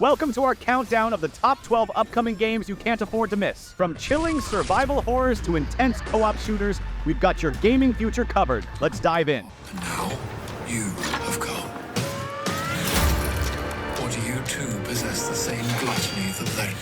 Welcome to our countdown of the top 12 upcoming games you can't afford to miss. From chilling survival horrors to intense co-op shooters, we've got your gaming future covered. Let's dive in. Now, you have come. Or do you too possess the same gluttony that led...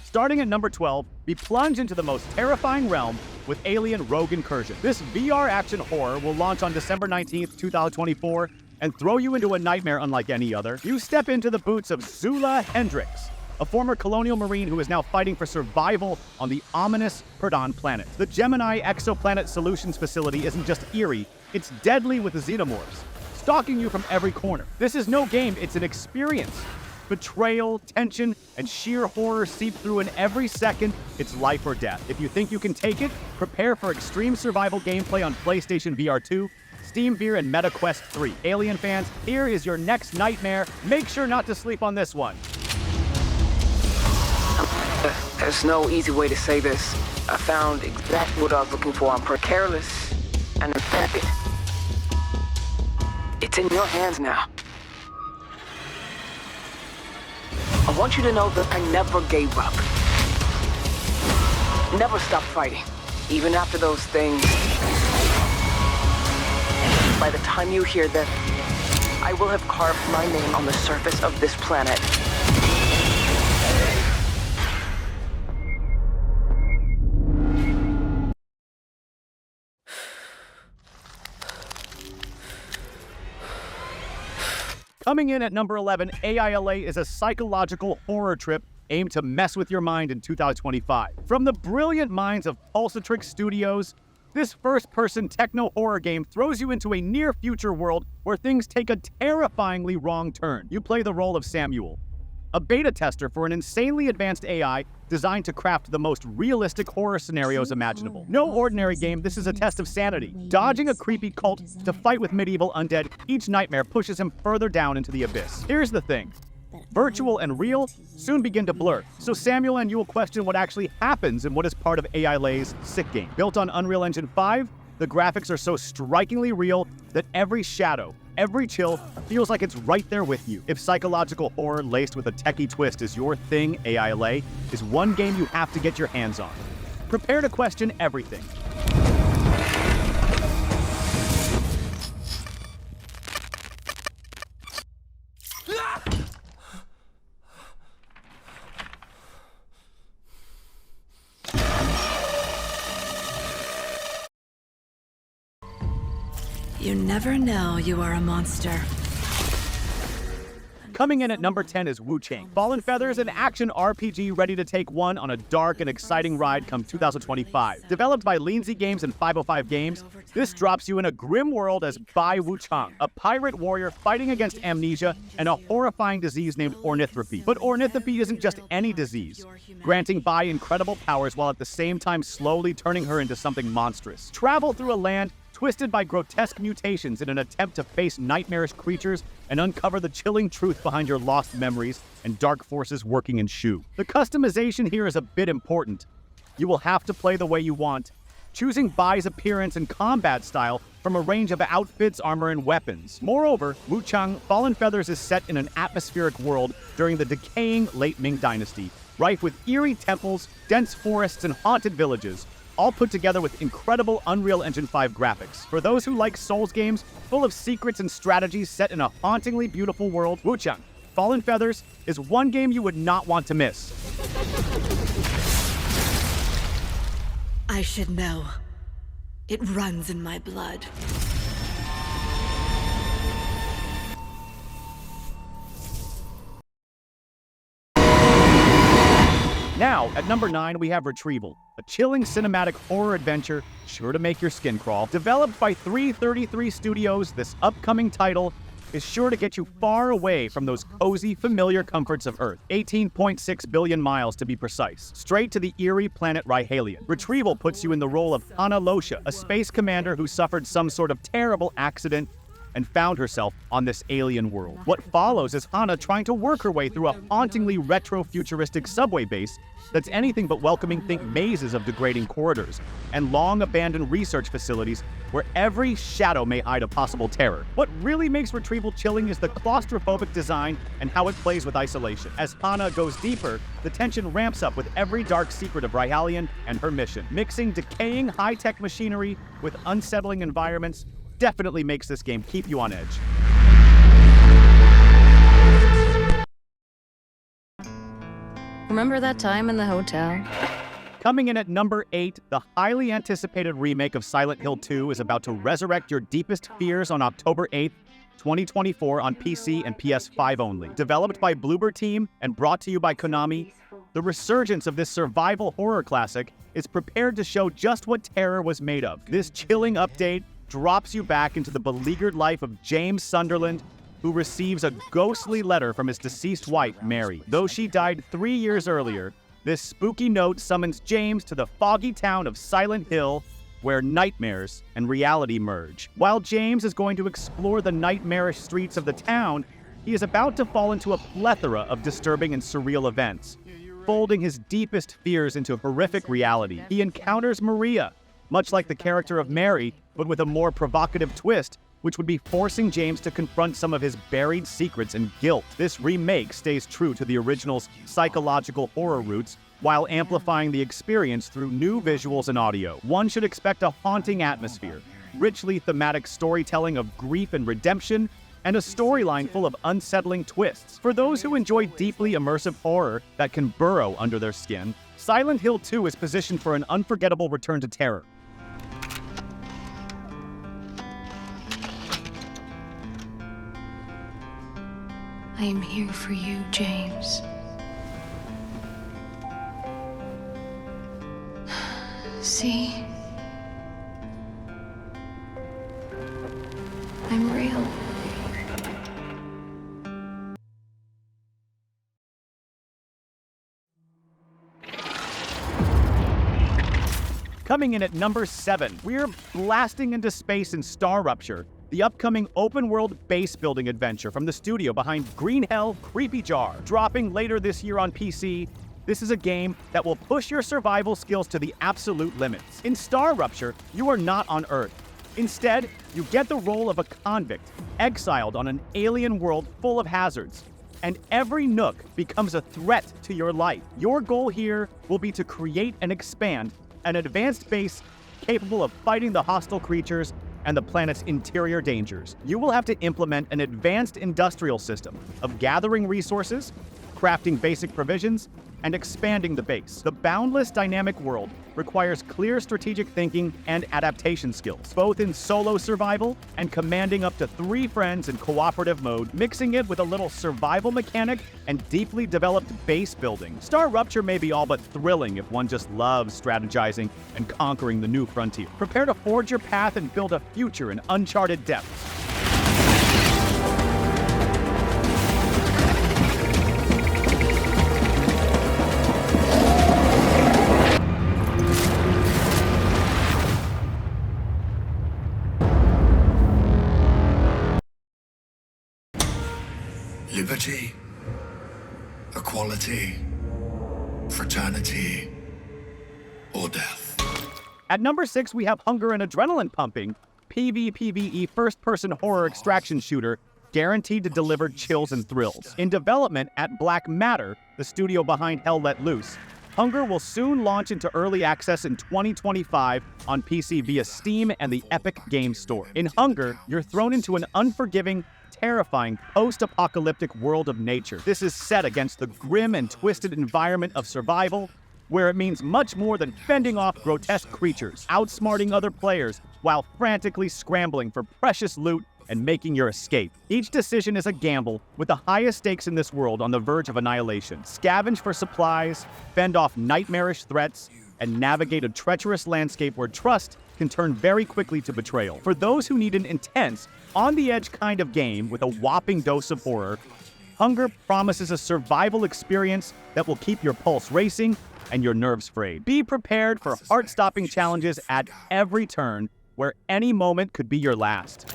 Starting at number 12, we plunge into the most terrifying realm with Alien Rogue Incursion. This VR action horror will launch on December 19th, 2024, and throw you into a nightmare unlike any other. You step into the boots of Zula Hendricks, a former colonial marine who is now fighting for survival on the ominous Perdon planet. The Gemini Exoplanet Solutions facility isn't just eerie, it's deadly with the xenomorphs, stalking you from every corner. This is no game, it's an experience. Betrayal, tension, and sheer horror seep through in every second. It's life or death. If you think you can take it, prepare for extreme survival gameplay on PlayStation VR 2, Steam VR, and Meta Quest 3. Alien fans, here is your next nightmare. Make sure not to sleep on this one. There's no easy way to say this. I found exactly what I was looking for. I'm careless and infected. It's in your hands now. I want you to know that I never gave up. Never stopped fighting, even after those things. By the time you hear this, I will have carved my name on the surface of this planet. Coming in at number 11, A.I.L.A. is a psychological horror trip aimed to mess with your mind in 2025. From the brilliant minds of Pulsatrix Studios, this first-person techno-horror game throws you into a near-future world where things take a terrifyingly wrong turn. You play the role of Samuel, a beta tester for an insanely advanced AI designed to craft the most realistic horror scenarios imaginable. No ordinary game, this is a test of sanity. Dodging a creepy cult to fight with medieval undead, each nightmare pushes him further down into the abyss. Here's the thing. Virtual and real soon begin to blur, so Samuel and you will question what actually happens in what is part of A.I.L.A.'s sick game. Built on Unreal Engine 5, the graphics are so strikingly real that every shadow, every chill feels like it's right there with you. If psychological horror laced with a techie twist is your thing, A.I.L.A. is one game you have to get your hands on. Prepare to question everything. You never know you are a monster. Coming in at number 10 is Wuchang. Fallen Feather is an action RPG ready to take one on a dark and exciting ride come 2025. Developed by Lindsay Games and 505 Games, this drops you in a grim world as Bai Wuchang, a pirate warrior fighting against amnesia and a horrifying disease named ornithopy. But ornithopy isn't just any disease, granting Bai incredible powers while at the same time slowly turning her into something monstrous. Travel through a land twisted by grotesque mutations in an attempt to face nightmarish creatures and uncover the chilling truth behind your lost memories and dark forces working in Shu. The customization here is a bit important. You will have to play the way you want, choosing Bai's appearance and combat style from a range of outfits, armor, and weapons. Moreover, Wuchang Fallen Feathers is set in an atmospheric world during the decaying late Ming Dynasty, rife with eerie temples, dense forests, and haunted villages, all put together with incredible Unreal Engine 5 graphics. For those who like Souls games, full of secrets and strategies set in a hauntingly beautiful world, Wuchang Fallen Feathers is one game you would not want to miss. I should know. It runs in my blood. Now, at number 9, we have Retrieval, a chilling cinematic horror adventure sure to make your skin crawl. Developed by 333 Studios, this upcoming title is sure to get you far away from those cozy, familiar comforts of Earth. 18.6 billion miles to be precise. Straight to the eerie planet Rihalion. Retrieval puts you in the role of Hana Losha, a space commander who suffered some sort of terrible accident and found herself on this alien world. What follows is Hana trying to work her way through a hauntingly retro-futuristic subway base that's anything but welcoming. Think mazes of degrading corridors and long-abandoned research facilities where every shadow may hide a possible terror. What really makes Retrieval chilling is the claustrophobic design and how it plays with isolation. As Hana goes deeper, the tension ramps up with every dark secret of Ryalian and her mission. Mixing decaying high-tech machinery with unsettling environments definitely makes this game keep you on edge. Remember that time in the hotel? Coming in at number 8, the highly anticipated remake of Silent Hill 2 is about to resurrect your deepest fears on October 8th, 2024 on PC and PS5 only. Developed by Bloober Team and brought to you by Konami, the resurgence of this survival horror classic is prepared to show just what terror was made of. This chilling update drops you back into the beleaguered life of James Sunderland, who receives a ghostly letter from his deceased wife, Mary. Though she died 3 years earlier, this spooky note summons James to the foggy town of Silent Hill, where nightmares and reality merge. While James is going to explore the nightmarish streets of the town, he is about to fall into a plethora of disturbing and surreal events, folding his deepest fears into horrific reality. He encounters Maria, much like the character of Mary, but with a more provocative twist, which would be forcing James to confront some of his buried secrets and guilt. This remake stays true to the original's psychological horror roots while amplifying the experience through new visuals and audio. One should expect a haunting atmosphere, richly thematic storytelling of grief and redemption, and a storyline full of unsettling twists. For those who enjoy deeply immersive horror that can burrow under their skin, Silent Hill 2 is positioned for an unforgettable return to terror. I am here for you, James. See? I'm real. Coming in at number 7, we're blasting into space in Star Rupture, the upcoming open-world base-building adventure from the studio behind Green Hell Creepy Jar. Dropping later this year on PC, this is a game that will push your survival skills to the absolute limits. In Star Rupture, you are not on Earth. Instead, you get the role of a convict, exiled on an alien world full of hazards. And every nook becomes a threat to your life. Your goal here will be to create and expand an advanced base capable of fighting the hostile creatures and the planet's interior dangers. You will have to implement an advanced industrial system of gathering resources, crafting basic provisions, and expanding the base. The boundless dynamic world requires clear strategic thinking and adaptation skills, both in solo survival and commanding up to 3 friends in cooperative mode, mixing it with a little survival mechanic and deeply developed base building. Star Rupture may be all but thrilling if one just loves strategizing and conquering the new frontier. Prepare to forge your path and build a future in uncharted depths. Liberty, equality, fraternity, or death. At number 6, we have hunger and adrenaline-pumping, PvPvE first-person horror extraction shooter guaranteed to deliver chills and thrills. In development at Black Matter, the studio behind Hell Let Loose, Hunger will soon launch into early access in 2025 on PC via Steam and the Epic Games Store. In Hunger, you're thrown into an unforgiving, terrifying post-apocalyptic world of nature. This is set against the grim and twisted environment of survival, where it means much more than fending off grotesque creatures, outsmarting other players, while frantically scrambling for precious loot and making your escape. Each decision is a gamble, with the highest stakes in this world on the verge of annihilation. Scavenge for supplies, fend off nightmarish threats, and navigate a treacherous landscape where trust can turn very quickly to betrayal. For those who need an intense, on-the-edge kind of game with a whopping dose of horror, Hunger promises a survival experience that will keep your pulse racing and your nerves frayed. Be prepared for heart-stopping challenges at every turn, where any moment could be your last.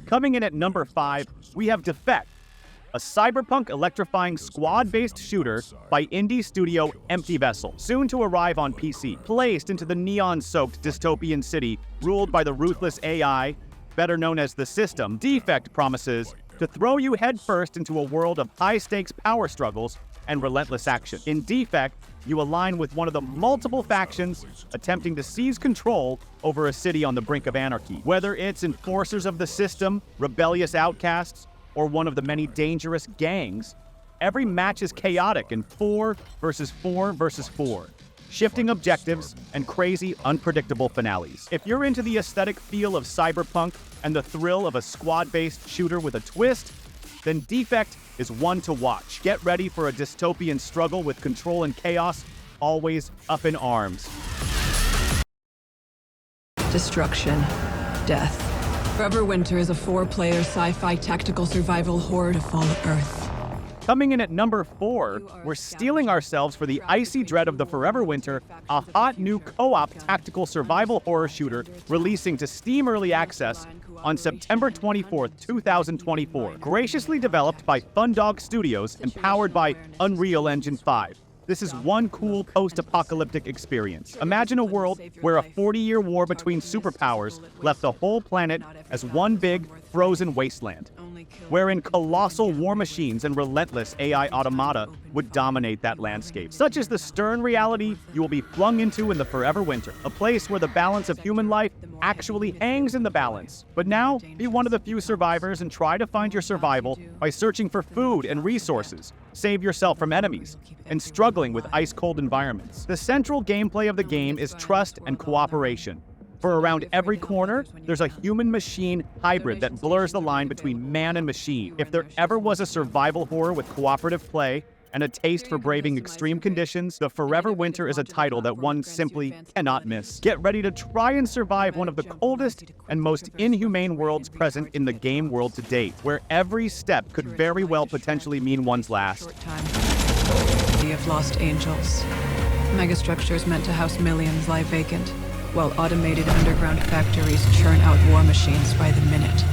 Coming in at number 5, we have Defect, a cyberpunk electrifying squad-based shooter by indie studio Empty Vessel, soon to arrive on PC. Placed into the neon-soaked dystopian city ruled by the ruthless AI, better known as the System, Defect promises to throw you headfirst into a world of high-stakes power struggles and relentless action. In Defect, you align with one of the multiple factions attempting to seize control over a city on the brink of anarchy. Whether it's enforcers of the System, rebellious outcasts, or one of the many dangerous gangs, every match is chaotic in 4 versus 4 versus 4, shifting objectives and crazy, unpredictable finales. If you're into the aesthetic feel of cyberpunk and the thrill of a squad-based shooter with a twist, then Defect is one to watch. Get ready for a dystopian struggle with control and chaos, always up in arms. Destruction. Death. Forever Winter is a 4-player sci-fi tactical survival horror to fall Earth. Coming in at number 4, we're steeling ourselves for the icy dread of the Forever Winter, a hot new co-op tactical survival horror shooter releasing to Steam Early Access on September 24th, 2024. Graciously developed by Fundog Studios and powered by Unreal Engine 5. This is one cool post-apocalyptic experience. Imagine a world where a 40-year war between superpowers left the whole planet as one big, frozen wasteland, wherein colossal war machines and relentless AI automata would dominate that landscape. Such is the stern reality you will be flung into in the Forever Winter, a place where the balance of human life actually hangs in the balance. But now, be one of the few survivors and try to find your survival by searching for food and resources, save yourself from enemies, and struggling with ice-cold environments. The central gameplay of the game is trust and cooperation. For around every corner, there's a human-machine hybrid that blurs the line between man and machine. If there ever was a survival horror with cooperative play and a taste for braving extreme conditions, the Forever Winter is a title that one simply cannot miss. Get ready to try and survive one of the coldest and most inhumane worlds present in the game world to date, where every step could very well potentially mean one's last. City of Lost Angels. Megastructures meant to house millions lie vacant, while automated underground factories churn out war machines by the minute.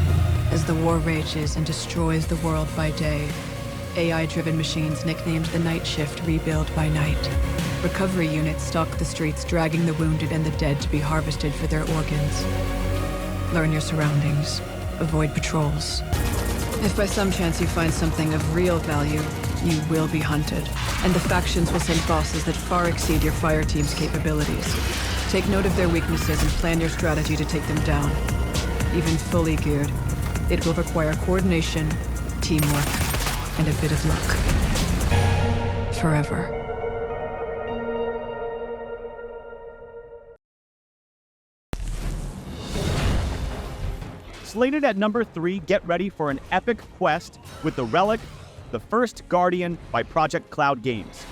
As the war rages and destroys the world by day, AI-driven machines nicknamed the Night Shift rebuild by night. Recovery units stalk the streets, dragging the wounded and the dead to be harvested for their organs. Learn your surroundings. Avoid patrols. If by some chance you find something of real value, you will be hunted, and the factions will send bosses that far exceed your fire team's capabilities. Take note of their weaknesses and plan your strategy to take them down. Even fully geared, it will require coordination, teamwork, and a bit of luck. Forever. Slated at number 3, get ready for an epic quest with the Relic, the First Guardian by Project Cloud Games,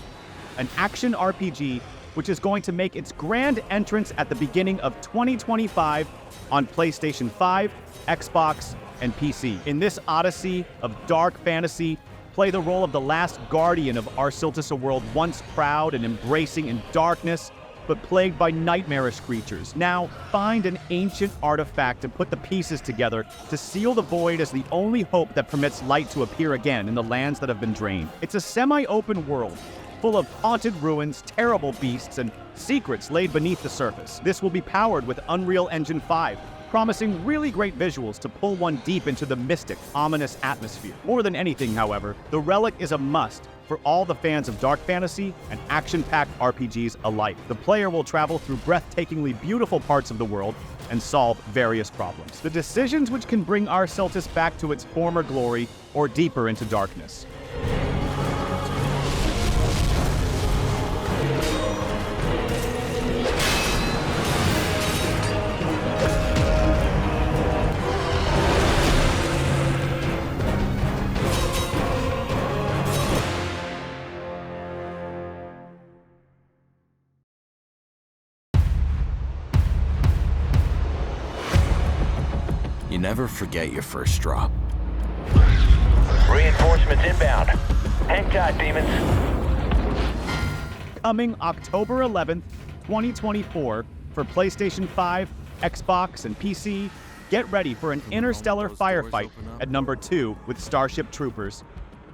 an action RPG which is going to make its grand entrance at the beginning of 2025 on PlayStation 5, Xbox, and PC. In this odyssey of dark fantasy, play the role of the last guardian of Arsiltis, a world once proud and embracing in darkness, but plagued by nightmarish creatures. Now, find an ancient artifact and put the pieces together to seal the void as the only hope that permits light to appear again in the lands that have been drained. It's a semi-open world, full of haunted ruins, terrible beasts, and secrets laid beneath the surface. This will be powered with Unreal Engine 5, promising really great visuals to pull one deep into the mystic, ominous atmosphere. More than anything, however, the Relic is a must for all the fans of dark fantasy and action-packed RPGs alike. The player will travel through breathtakingly beautiful parts of the world and solve various problems. The decisions which can bring Arsiltis back to its former glory or deeper into darkness. You never forget your first drop. Reinforcements inbound. Hang tight, demons. Coming October 11th, 2024 for PlayStation 5, Xbox, and PC, get ready for an interstellar firefight at number 2 with Starship Troopers.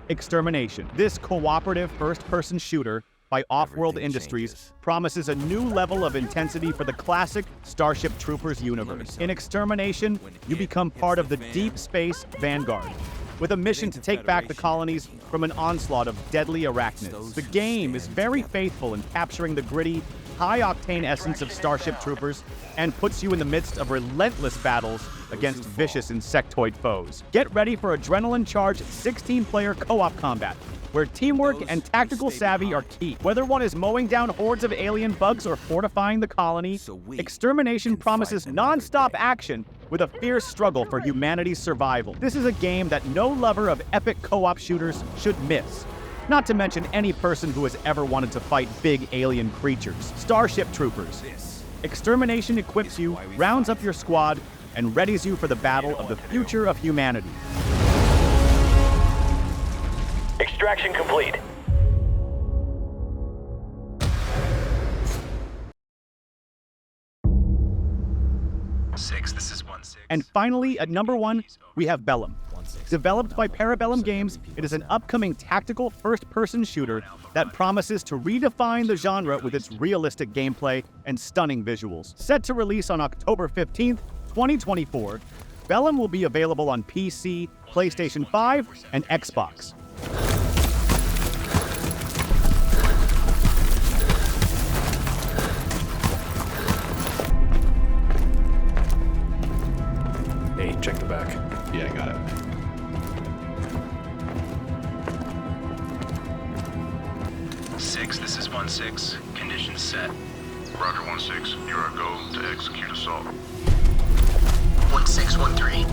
Extermination. This cooperative first-person shooter by Off-World Industries promises a new level of intensity for the classic Starship Troopers universe. In Extermination, you become part of the Deep Space Vanguard, with a mission to take back the colonies from an onslaught of deadly arachnids. The game is very faithful in capturing the gritty, high-octane essence of Starship Troopers and puts you in the midst of relentless battles against vicious insectoid foes. Get ready for adrenaline-charged 16-player co-op combat, where teamwork and tactical savvy are key. Whether one is mowing down hordes of alien bugs or fortifying the colony, Extermination promises non-stop action with a fierce struggle for humanity's survival. This is a game that no lover of epic co-op shooters should miss. Not to mention any person who has ever wanted to fight big alien creatures. Starship Troopers. Extermination equips you, rounds up your squad, and readies you for the battle of the future of humanity. Extraction complete. And finally, at number 1, we have Bellum. Developed by Bellum Games, it is an upcoming tactical first-person shooter that promises to redefine the genre with its realistic gameplay and stunning visuals. Set to release on October 15th, 2024, Bellum will be available on PC, PlayStation 5, and Xbox. Hey, check the back. Yeah, I got it. This is 1-6. Conditions set. Roger 1-6. You're a go to execute assault. 1-6-1-3.